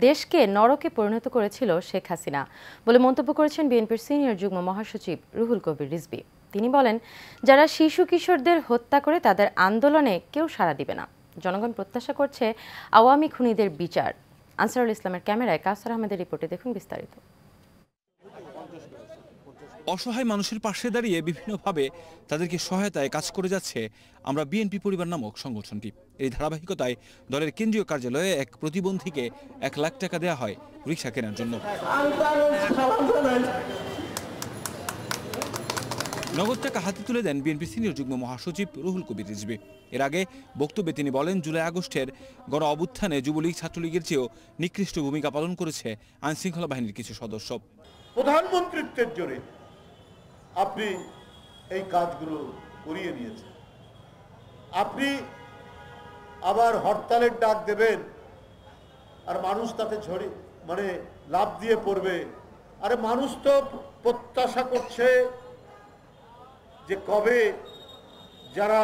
দেশকে নরকে পরিণত করেছিল শেখ হাসিনা বলে মন্তব্য করেছেন বিএনপির সিনিয়র যুগ্ম মহাসচিব রুহুল কবির রিজভী। তিনি বলেন, যারা শিশু কিশোরদের হত্যা করে তাদের আন্দোলনে কেউ সাড়া দিবে না। জনগণ প্রত্যাশা করছে আওয়ামী খুনিদের বিচার। আনসারুল ইসলামের ক্যামেরায় কাউসার আহমেদের রিপোর্টে দেখুন বিস্তারিত। অসহায় মানুষের পাশে দাঁড়িয়ে বিভিন্নভাবে তাদেরকে সহায়তায় কাজ করে যাচ্ছে আমরা বিএনপি পরিবার নামক সংগঠনটি। এই ধারাবাহিকতায় দলের কেন্দ্রীয় কার্যালয়ে এক প্রতিবন্ধীকে 1 লাখ টাকা দেওয়া হয় রিকশা কেনার জন্য। নগদ টাকা হাতে তুলে দেন বিএনপি সিনিয়র যুগ্ম মহাসচিব রুহুল কবির রিজভী। এর আগে বক্তব্যে তিনি বলেন, জুলাই আগস্টের গণ অভ্যুত্থানে যুবলীগ ছাত্রলীগের চেয়েও নিকৃষ্ট ভূমিকা পালন করেছে আইনশৃঙ্খলা বাহিনীর কিছু সদস্য। প্রধানমন্ত্রীত্বের জোরে আপনি এই কাজগুলো করিয়ে নিয়েছেন। আপনি আবার হরতালের ডাক দেবেন আর মানুষ তাতে লাভ দিয়ে পড়বে। আরে মানুষ তো প্রত্যাশা করছে যে কবে যারা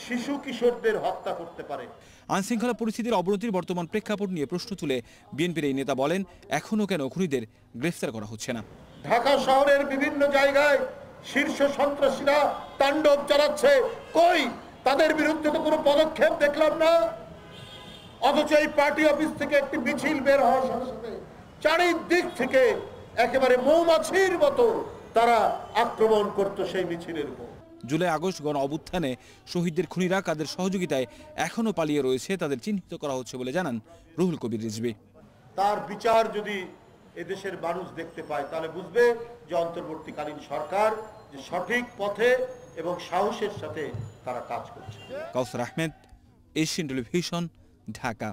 শিশু কিশোরদের হত্যা করতে পারে। আইনশৃঙ্খলা পরিস্থিতির অবনতির বর্তমান প্রেক্ষাপট নিয়ে প্রশ্ন তুলে বিএনপির এই নেতা বলেন, এখনো কেন খুনিদের গ্রেফতার করা হচ্ছে না। ঢাকা শহরের বিভিন্ন জায়গায় শীর্ষ সন্ত্রাসীরা তাণ্ডব চালাচ্ছে, কই তাদের বিরুদ্ধে তো কোনো পদক্ষেপ দেখলাম না। অথচ এই পার্টি অফিস থেকে একটি মিছিল বের হওয়ার সাথে সাথে চারিদিক থেকে একেবারে মৌমাছির মতো তারা আক্রমণ করত সেই মিছিলের উপর। জুলাই আগস্ট গণ অভ্যুত্থানে শহীদদের খুনিরা কাদের সহযোগিতায় এখনো পালিয়ে রয়েছে তাদের চিহ্নিত করা হচ্ছে বলে জানান রুহুল কবির রিজভী। তার বিচার যদি এদেশের মানুষ দেখতে পায় তাহলে বুঝবে যে অন্তর্বর্তীকালীন সরকার যে সঠিক পথে এবং সাহসের সাথে তারা কাজ করছে। কাউসার আহমেদ, এশিয়ান টেলিভিশন, ঢাকা।